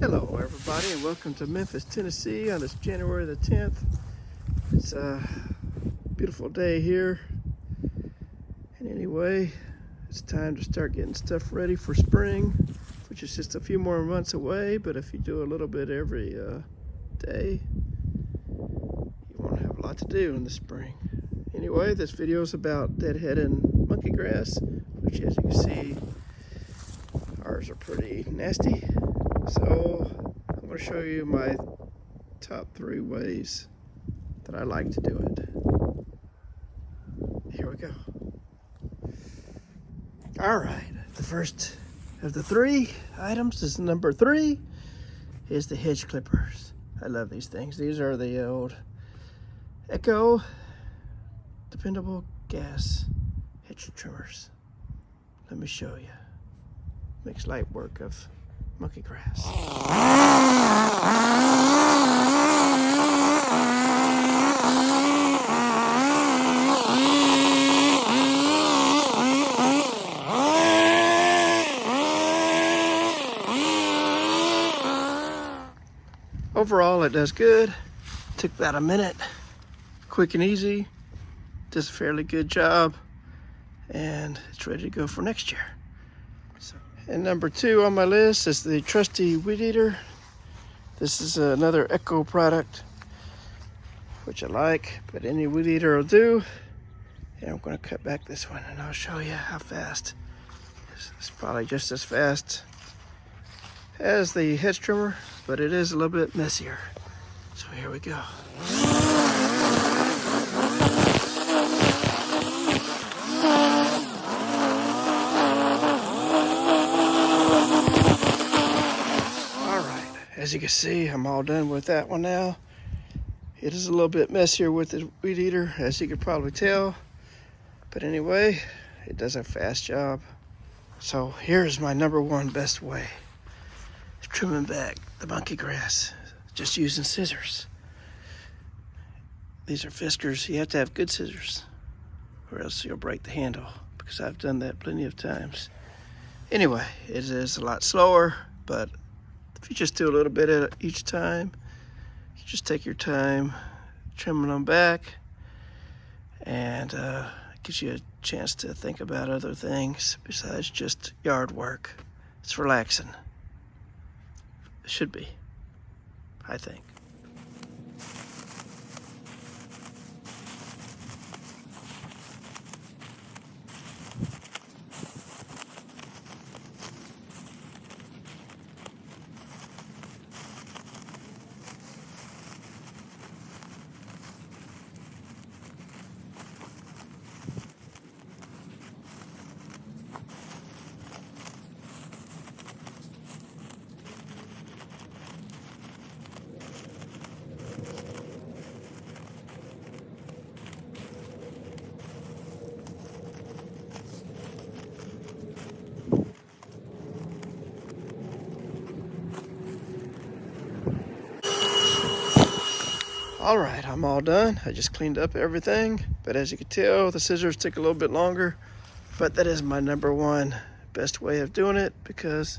Hello everybody and welcome to Memphis, Tennessee on this January the 10th. It's a beautiful day here. And anyway, it's time to start getting stuff ready for spring, which is just a few more months away, but if you do a little bit every day, you won't have a lot to do in the spring. Anyway, this video is about deadhead and monkey grass, which as you can see, ours are pretty nasty. So I'm going to show you my top 3 ways that I like to do it. Here we go. All right, the first of the 3 items is number 3 is the hedge clippers. I love these things. These are the old Echo dependable gas hedge trimmers. Let me show you. Makes light work of monkey grass. Overall, it does good. Took about a minute. Quick and easy. Does a fairly good job. And it's ready to go for next year. And number 2 on my list is the trusty weed eater. This is another Echo product, which I like, but any weed eater will do. And I'm going to cut back this one and I'll show you how fast. It's probably just as fast as the hedge trimmer, but it is a little bit messier. So here we go. As you can see, I'm all done with that one now. It is a little bit messier with the weed eater, as you could probably tell. But anyway, it does a fast job. So here's my number 1 best way. Trimming back the monkey grass, just using scissors. These are Fiskars. You have to have good scissors, or else you'll break the handle, because I've done that plenty of times. Anyway, it is a lot slower, but if you just do a little bit at each time, you just take your time trimming them back, and it gives you a chance to think about other things besides just yard work. It's relaxing. It should be, I think. All right, I'm all done. I just cleaned up everything, but as you can tell, the scissors take a little bit longer, but that is my number 1 best way of doing it, because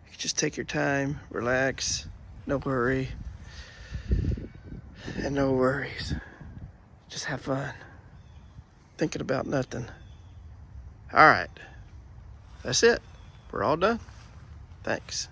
you can just take your time, relax, no hurry, and no worries. Just have fun, thinking about nothing. All right, that's it. We're all done. Thanks.